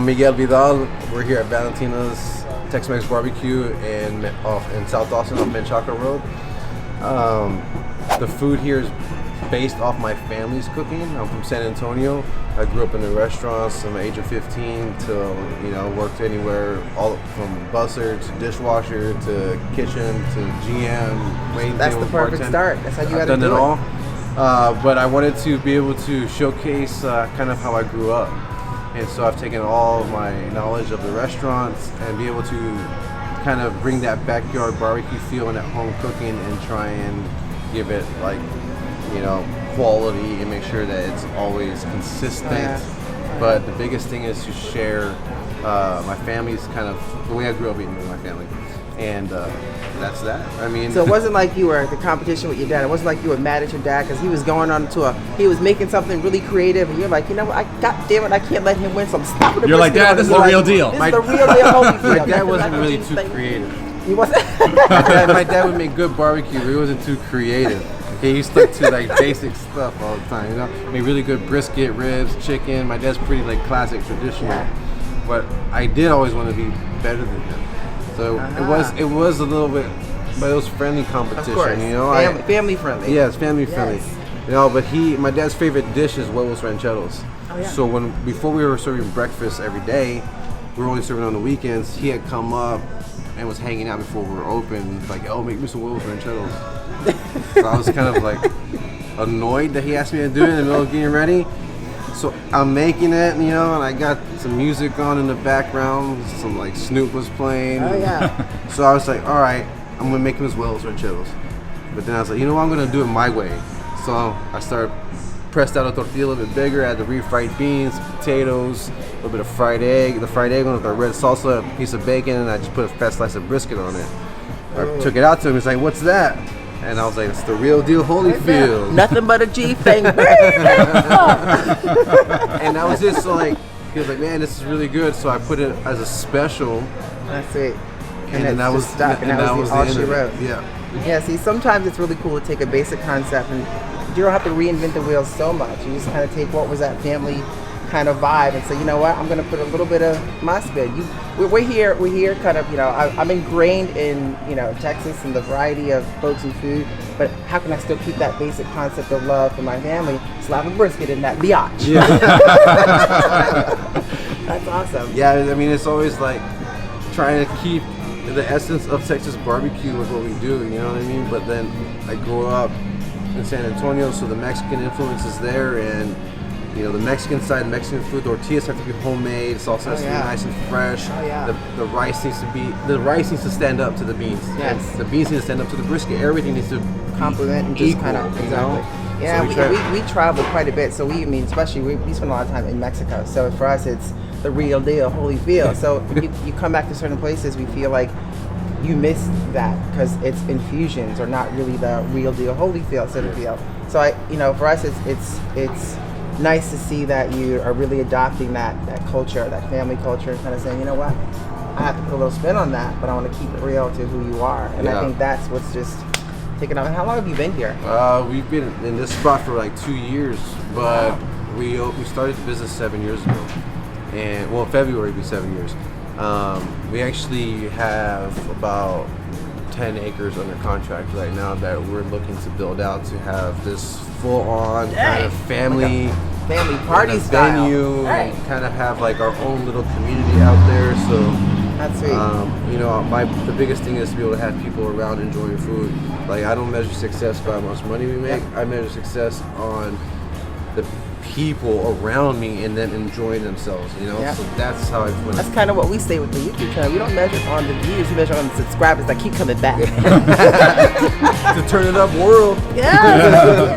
I'm Miguel Vidal. We're here at Valentina's Tex Mex BBQ in South Austin on Menchaca Road. The food here is based off my family's cooking. I'm from San Antonio. I grew up in the restaurants from the age of 15 till, worked anywhere, all from busser to dishwasher to kitchen to GM. Waiting That's the perfect start. That's how you got to do it. I've done it all. But I wanted to be able to showcase kind of how I grew up. And so I've taken all of my knowledge of the restaurants and be able to kind of bring that backyard barbecue feel and that home cooking and try and give it quality and make sure that it's always consistent. But the biggest thing is to share my family's kind of the way I grew up eating with my family. And that's that. I mean, so it wasn't like you were at the competition with your dad. It wasn't like you were mad at your dad because he was going on to he was making something really creative, and you're like, God damn it, I can't let him win. So I'm stopping the. You're like, Dad, this is the real deal. This is the real deal. My dad wasn't really too creative. He wasn't. my dad would make good barbecue, but he wasn't too creative. He stuck to basic stuff all the time. Made really good brisket, ribs, chicken. My dad's pretty classic, traditional. Yeah. But I did always want to be better than him. So it was a little bit, but it was friendly competition, of course. Family friendly. Yeah, it's family friendly. But my dad's favorite dish is huevos rancheros. Oh, yeah. So before we were serving breakfast every day, we were only serving on the weekends. He had come up and was hanging out before we were open, like, oh, make me some huevos rancheros. So I was kind of annoyed that he asked me to do it in the middle of getting ready. So I'm making it, and I got some music on in the background. Some Snoop was playing. Oh yeah. So I was like, all right, I'm gonna make him his huevos rancheros. But then I was like, I'm gonna do it my way. So I started pressed out a tortilla a little bit bigger, add the refried beans, potatoes, a little bit of fried egg. The fried egg went with our red salsa, a piece of bacon, and I just put a fat slice of brisket on it. I took it out to him. He's like, "What's that?" And I was like, "It's the real deal, Holyfield." Nothing but a G thing. And that was it. So he was like, "Man, this is really good." So I put it as a special. That's it. And then that was stuck. And that was all she wrote. Yeah. Yeah. See, sometimes it's really cool to take a basic concept and you don't have to reinvent the wheel so much. You just kind of take what was that family kind of vibe and say, you know what, I'm going to put a little bit of my spin. We're here kind of, I'm ingrained in, Texas and the variety of folks and food, but how can I still keep that basic concept of love for my family? Slap a brisket in that biatch. Yeah. That's awesome. Yeah, I mean, it's always trying to keep the essence of Texas barbecue with what we do, you know what I mean? But then I grew up in San Antonio, so the Mexican influence is there, and the Mexican side, Mexican food, tortillas have to be homemade. Salsa has to be nice and fresh. Oh, yeah. The rice needs to stand up to the beans. Yes. And the beans need to stand up to the brisket. Everything needs to complement and just equal, kind of exactly. Yeah, so we travel quite a bit, so especially we spend a lot of time in Mexico. So for us, it's the real deal, Holyfield. So when you come back to certain places, we feel like you miss that because it's infusions or not really the real deal, Holyfield sort of deal. So for us, it's nice to see that you are really adopting that culture, that family culture, and kind of saying, you know what, I have to put a little spin on that, but I want to keep it real to who you are. And I think that's what's just taken off. And how long have you been here? We've been in this spot for 2 years, but we started the business 7 years ago. And February will be 7 years. We actually have about 10 acres under contract right now that we're looking to build out to have this full-on kind of family party style venue, and kind of have our own little community out there. So that's sweet. The biggest thing is to be able to have people around enjoying food. I don't measure success by how much money we make. I measure success on the people around me and them enjoying themselves, So that's how I put it. That's kind of what we say with the YouTube channel. We don't measure on the views, we measure on the subscribers that keep coming back. To turn it up world. Yeah.